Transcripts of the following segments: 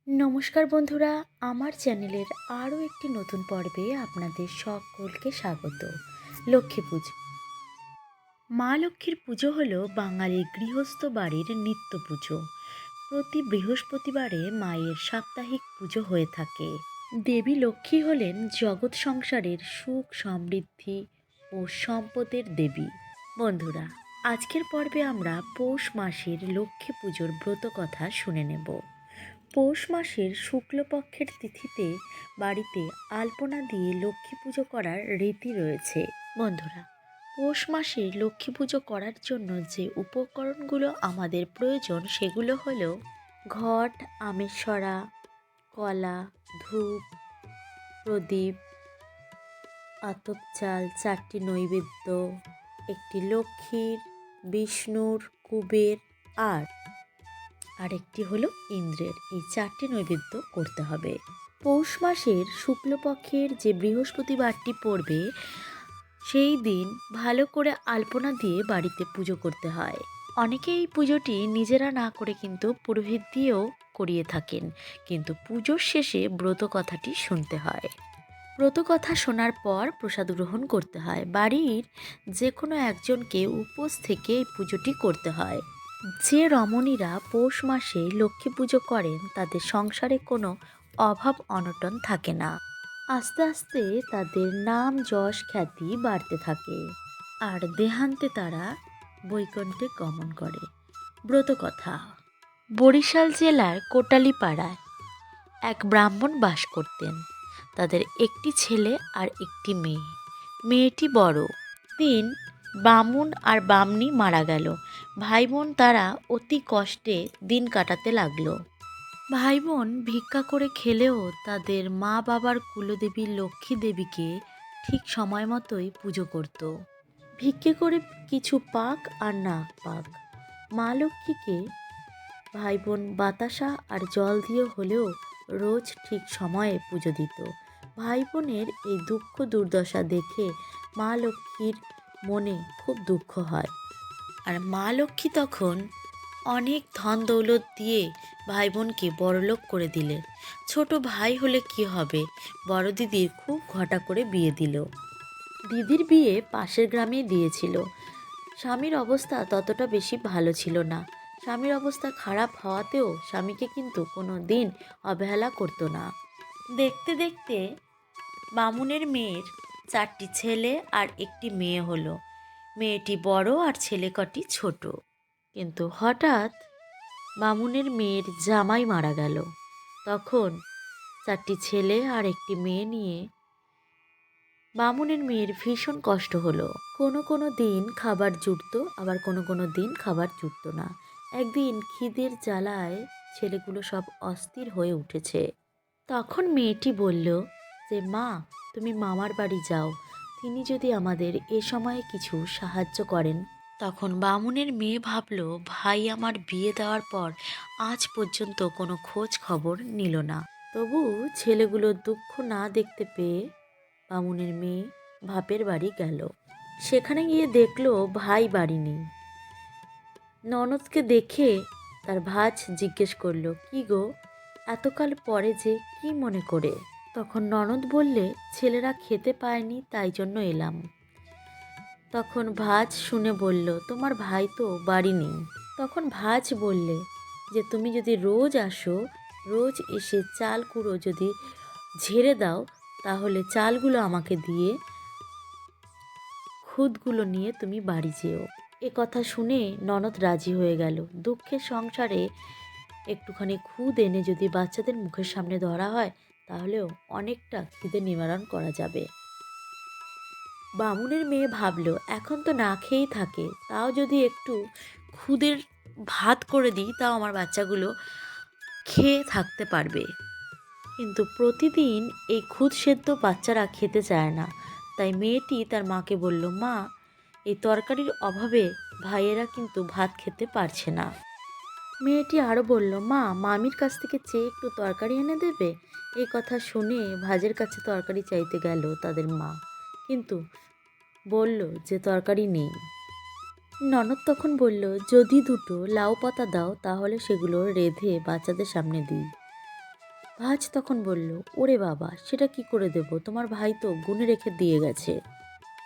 নমস্কার বন্ধুরা, আমার চ্যানেলের আরও একটি নতুন পর্বে আপনাদের সকলকে স্বাগত। লক্ষ্মী পুজো। মা লক্ষ্মীর পুজো হলো বাঙালির গৃহস্থ বাড়ির নিত্য পুজো। প্রতি বৃহস্পতিবারে মায়ের সাপ্তাহিক পুজো হয়ে থাকে। দেবী লক্ষ্মী হলেন জগৎ সংসারের সুখ সমৃদ্ধি ও সম্পদের দেবী। বন্ধুরা, আজকের পর্বে আমরা পৌষ মাসের লক্ষ্মী পুজোর ব্রত কথা শুনে নেব। পৌষ মাসের শুক্লপক্ষের তিথিতে বাড়িতে আলপনা দিয়ে লক্ষ্মী পুজো করার রীতি রয়েছে। বন্ধুরা, পৌষ মাসে লক্ষ্মী পুজো করার জন্য যে উপকরণগুলো আমাদের প্রয়োজন সেগুলো হলো ঘট, আমের সরা, কলা, ধূপ, প্রদীপ, আতপ চাল, 4টি নৈবেদ্য, একটি লক্ষ্মীর, বিষ্ণুর, কুবের আরেকটি হলো ইন্দ্রের। এই 4টি নৈবেদ্য করতে হবে। পৌষ মাসের শুক্লপক্ষের যে বৃহস্পতিবারটি পড়বে সেই দিন ভালো করে আলপনা দিয়ে বাড়িতে পুজো করতে হয়। অনেকে এই পুজোটি নিজেরা না করে কিন্তু পুরোহিত দিয়েও করিয়ে থাকেন, কিন্তু পুজোর শেষে ব্রত কথাটি শুনতে হয়। ব্রত কথা শোনার পর প্রসাদ গ্রহণ করতে হয়। বাড়ির যে কোনো একজনকে উপোস থেকে এই পুজোটি করতে হয়। যে রমণীরা পৌষ মাসে লক্ষ্মী পুজো করেন তাদের সংসারে কোনো অভাব অনটন থাকে না। আস্তে আস্তে তাদের নাম যশ খ্যাতি বাড়তে থাকে, আর দেহান্তে তারা বৈকুণ্ঠে গমন করে। ব্রতকথা। বরিশাল জেলার কোটালীপাড়ায় এক ব্রাহ্মণ বাস করতেন। তাদের একটি ছেলে আর একটি মেয়ে। মেয়েটি বড়। দিন বামুন আর বামনি মারা গেল। ভাই বোন তারা অতি কষ্টে দিন কাটাতে লাগলো। ভাই বোন ভিক্ষা করে খেলেও তাদের মা বাবার কুলদেবী লক্ষ্মী দেবীকে ঠিক সময় মতোই পুজো করত। ভিক্ষে করে কিছু পাক আর না পাক, মা লক্ষ্মীকে ভাই বোন বাতাসা আর জল দিয়ে হলেও রোজ ঠিক সময়ে পুজো দিত। ভাই বোনের এই দুঃখ দুর্দশা দেখে মা লক্ষ্মীর মনে খুব দুঃখ হয়। আর মা লক্ষ্মী তখন অনেক ধন দৌলত দিয়ে ভাই বোনকে বড়লোক করে দিলেন। ছোট ভাই হলে কি হবে, বড় দিদির খুব ঘটা করে বিয়ে দিল। দিদির বিয়ে পাশের গ্রামেই দিয়েছিল। স্বামীর অবস্থা ততটা বেশি ভালো ছিল না। স্বামীর অবস্থা খারাপ হওয়াতেও স্বামীকে কিন্তু কোনো দিন অবহেলা করতো না। দেখতে দেখতে বামুনের মেয়ের 4টি ছেলে আর একটি মেয়ে হলো। মেয়েটি বড় আর ছেলে কটি ছোট। কিন্তু হঠাৎ বামুনের মেয়ের জামাই মারা গেল। তখন 4টি ছেলে আর একটি মেয়ে নিয়ে বামুনের মেয়ের ভীষণ কষ্ট হলো। কোনো দিন খাবার জুটতো, আবার কোনো দিন খাবার জুটতো না। একদিন খিদের জ্বালায় ছেলেগুলো সব অস্থির হয়ে উঠেছে। তখন মেয়েটি বলল যে, মা, তুমি মামার বাড়ি যাও, তিনি যদি আমাদের এ সময়ে কিছু সাহায্য করেন। তখন বামুনের মেয়ে ভাবল, ভাই আমার বিয়ে দেওয়ার পর আজ পর্যন্ত কোনো খোঁজ খবর নিল না। তবু ছেলেগুলোর দুঃখ না দেখতে পেয়ে বামুনের মেয়ে বাপের বাড়ি গেল। সেখানে গিয়ে দেখলো ভাই বাড়ি নেই। ননদকে দেখে তার ভাজ জিজ্ঞেস করলো, কি গো, এতকাল পরে যে, কি মনে করে? তখন ননদ বললে, ছেলেরা খেতে পায়নি তাই জন্য এলাম। তখন ভাজ শুনে বলল, তোমার ভাই তো বাড়ি নেই। তখন ভাজ বললে যে, তুমি যদি রোজ আসো, রোজ এসে চাল কুড়ো যদি ঝেড়ে দাও, তাহলে চালগুলো আমাকে দিয়ে খুদগুলো নিয়ে তুমি বাড়ি যেও। এ কথা শুনে ননদ রাজি হয়ে গেল। দুঃখের সংসারে একটুখানি খুদ এনে যদি বাচ্চাদের মুখের সামনে ধরা হয়, তাহলেও অনেকটা খিদে নিবারণ করা যাবে। বামুনের মেয়ে ভাবল, এখন তো না খেয়েই থাকে, তাও যদি একটু খুদের ভাত করে দিই, তাও আমার বাচ্চাগুলো খেয়ে থাকতে পারবে। কিন্তু প্রতিদিন এই খুদ সেদ্ধ বাচ্চারা খেতে চায় না। তাই মেয়েটি তার মাকে বলল, মা, এই তরকারির অভাবে ভাইয়েরা কিন্তু ভাত খেতে পারছে না। মেয়েটি আরও বলল, মা, মামির কাছ থেকে চেয়ে একটু তরকারি এনে দেবে? এই কথা শুনে ভাজের কাছে তরকারি চাইতে গেল তাদের মা, কিন্তু বলল যে তরকারি নেই। ননদ তখন বলল, যদি দুটো লাউ পাতা দাও তাহলে সেগুলো রেঁধে বাচ্চাদের সামনে দিই। ভাজ তখন বলল, ওরে বাবা, সেটা কি করে দেব? তোমার ভাই তো গুনে রেখে দিয়ে গেছে।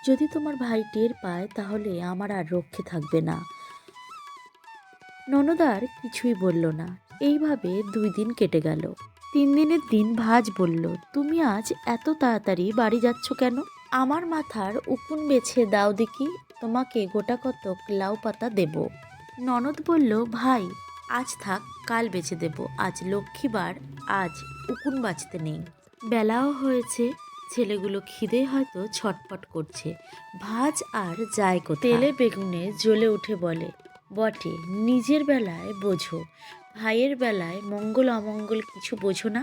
যদি তোমার ভাই টের পায় তাহলে আমার আর রক্ষে থাকবে না। ননদ আর কিছুই বলল না। এইভাবে 2 দিন কেটে গেল। 3 দিনের দিন ভাজ বলল, তুমি আজ এত তাড়াতাড়ি বাড়ি যাচ্ছ কেন? আমার মাথার উকুন বেছে দাও দেখি, তোমাকে গোটা কতক লাউ পাতা দেব। ননদ বলল, ভাই আজ থাক, কাল বেছে দেব। আজ লক্ষ্মীবার, আজ উকুন বাঁচতে নেই। বেলাও হয়েছে, ছেলেগুলো খিদে হয়তো ছটফট করছে। ভাজ আর যায় কোথায়? তেলে বেগুনে জ্বলে উঠে বলে, বটে, নিজের বেলায় বোঝো, ভাইয়ের বেলায় মঙ্গল অমঙ্গল কিছু বোঝো না।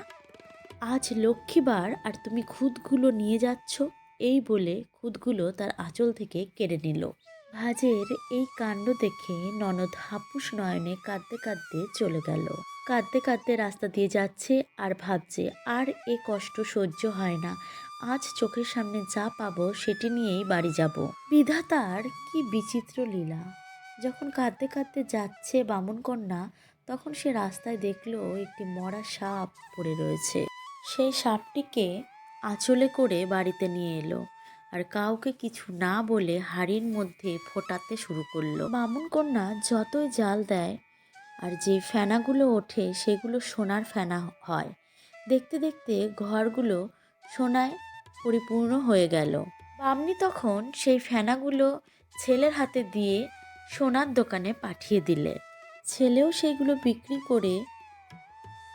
আজ লক্ষ্মীবার আর তুমি খুদগুলো নিয়ে যাচ্ছ। এই বলে খুদগুলো তার আঁচল থেকে কেড়ে নিল। ভাজের এই কাণ্ড দেখে ননদ হাপুস নয়নে কাঁদতে কাঁদতে চলে গেল। কাঁদতে কাঁদতে রাস্তা দিয়ে যাচ্ছে আর ভাবছে, আর এ কষ্ট সহ্য হয় না। আজ চোখের সামনে যা পাবো সেটি নিয়েই বাড়ি যাব। বিধাতার কি বিচিত্র লীলা! যখন কাঁদতে কাঁদতে যাচ্ছে বামুন কন্যা, তখন সে রাস্তায় দেখলো একটি মরা সাপ পড়ে রয়েছে। সেই সাপটিকে আঁচলে করে বাড়িতে নিয়ে এলো আর কাউকে কিছু না বলে হাঁড়ির মধ্যে ফোটাতে শুরু করলো। বামুন কন্যা যতই জাল দেয় আর যে ফেনাগুলো ওঠে সেগুলো সোনার ফেনা হয়। দেখতে দেখতে ঘরগুলো সোনায় পরিপূর্ণ হয়ে গেল। বামনি তখন সেই ফেনাগুলো ছেলের হাতে দিয়ে সোনার দোকানে পাঠিয়ে দিলে। ছেলেও সেইগুলো বিক্রি করে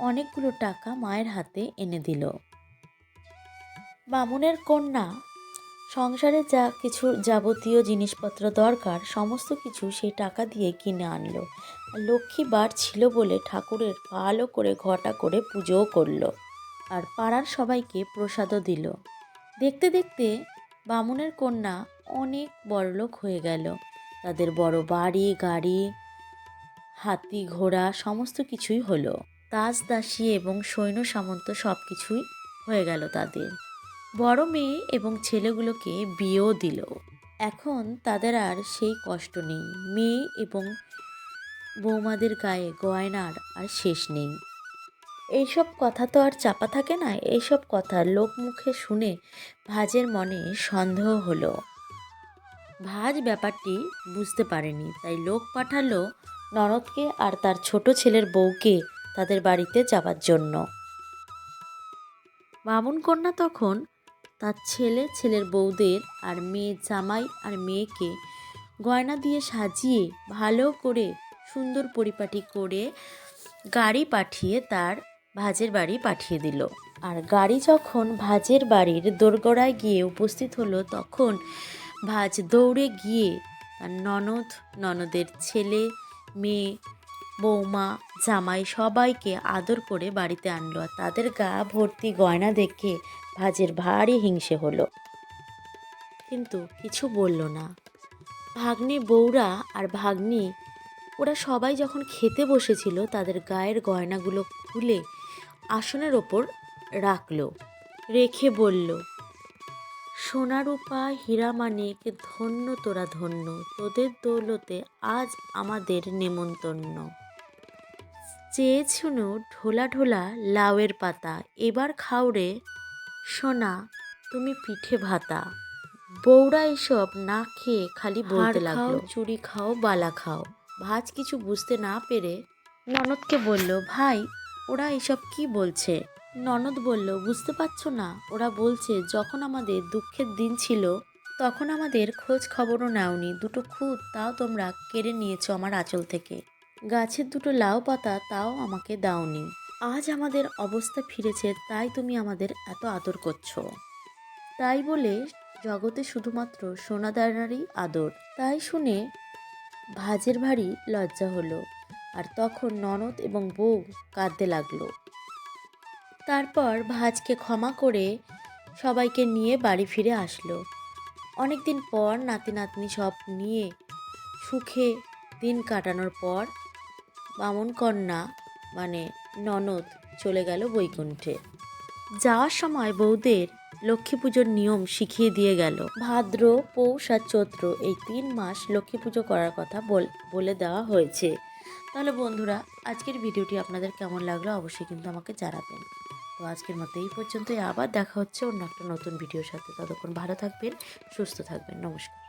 অনেকগুলো টাকা মায়ের হাতে এনে দিল। বামুনের কন্যা সংসারে যা কিছু যাবতীয় জিনিসপত্র দরকার সমস্ত কিছু সেই টাকা দিয়ে কিনে আনলো। আর লক্ষ্মীবার ছিল বলে ঠাকুরের ভালো করে ঘটা করে পুজোও করলো আর পাড়ার সবাইকে প্রসাদও দিল। দেখতে দেখতে বামুনের কন্যা অনেক বড়লোক হয়ে গেল। তাদের বড় বাড়ি গাড়ি, হাতি ঘোড়া সমস্ত কিছুই হলো। দাস দাসী এবং সৈন্য সামন্ত সব কিছুই হয়ে গেল তাদের। বড় মেয়ে এবং ছেলেগুলোকে বিয়েও দিল। এখন তাদের আর সেই কষ্ট নেই। মেয়ে এবং বৌমাদের গায়ে গয়নার আর শেষ নেই। এইসব কথা তো আর চাপা থাকে না। এইসব কথা লোক মুখে শুনে ভাজের মনে সন্দেহ হলো। ভাজ ব্যাপারটি বুঝতে পারেনি, তাই লোক পাঠালো ননদকে আর তার ছোট ছেলের বউকে তাদের বাড়িতে যাবার জন্য। বামুন কন্যা তখন তার ছেলে ছেলের বউদের আর মেয়ে জামাই আর মেয়েকে গয়না দিয়ে সাজিয়ে ভালো করে সুন্দর পরিপাটি করে গাড়ি পাঠিয়ে তার ভাজের বাড়ি পাঠিয়ে দিল। আর গাড়ি যখন ভাজের বাড়ির দোরগোড়ায় গিয়ে উপস্থিত হলো, তখন ভাজ দৌড়ে গিয়ে তার ননদ, ননদের ছেলে, মেয়ে, বৌমা, জামাই সবাইকে আদর করে বাড়িতে আনলো। আর তাদের গা ভর্তি গয়না দেখে ভাজের ভারী হিংসে হলো, কিন্তু কিছু বলল না। ভাগ্নে বউরা আর ভাগ্নি ওরা সবাই যখন খেতে বসেছিল, তাদের গায়ের গয়নাগুলো খুলে আসনের ওপর রাখলো। রেখে বলল, সোনা রূপা হীরা মানিক ধন্য তোরা ধন্য, তোদের দৌলতে আজ আমাদের নেমন্তন্ন। চেয়েছুনু ঢোলা ঢোলা লাউয়ের পাতা, এবার খাও রে সোনা তুমি পিঠে ভাতা। বউরা এসব না খেয়ে খালি বলতে লাগলো, চুরি খাও বালা খাও। ভাজ কিছু বুঝতে না পেরে ননদকে বলল, ভাই ওরা এসব কি বলছে? ননদ বলল, বুঝতে পারছো না? ওরা বলছে যখন আমাদের দুঃখের দিন ছিল তখন আমাদের খোঁজ খবরও নাওনি। 2টো খুদ তাও তোমরা কেড়ে নিয়েছো আমার আঁচল থেকে। গাছের 2টো লাউ পাতা তাও আমাকে দাওনি। আজ আমাদের অবস্থা ফিরেছে তাই তুমি আমাদের এত আদর করছো। তাই বলে জগতে শুধুমাত্র সোনাদানারই আদর। তাই শুনে ভাজের ভারী লজ্জা হলো। আর তখন ননদ এবং বউ কাঁদতে লাগলো। তারপর ভাজকে ক্ষমা করে সবাইকে নিয়ে বাড়ি ফিরে আসলো। অনেক দিন পর নাতি নাতনি সব নিয়ে সুখে দিন কাটানোর পর বামুন কন্যা মানে ননদ চলে গেল বৈকুণ্ঠে। যাওয়ার সময় বউদের লক্ষ্মী পুজোর নিয়ম শিখিয়ে দিয়ে গেল। ভাদ্র, পৌষ আর চৈত্র এই 3 মাস লক্ষ্মী পুজো করার কথা বলে দেওয়া হয়েছে। তাহলে বন্ধুরা, আজকের ভিডিওটি আপনাদের কেমন লাগলো অবশ্যই কিন্তু আমাকে জানাবেন। তো আজকের মতো এই পর্যন্তই, আবার দেখা হচ্ছে অন্য একটা নতুন ভিডিওর সাথে। ততক্ষণ ভালো থাকবেন, সুস্থ থাকবেন। নমস্কার।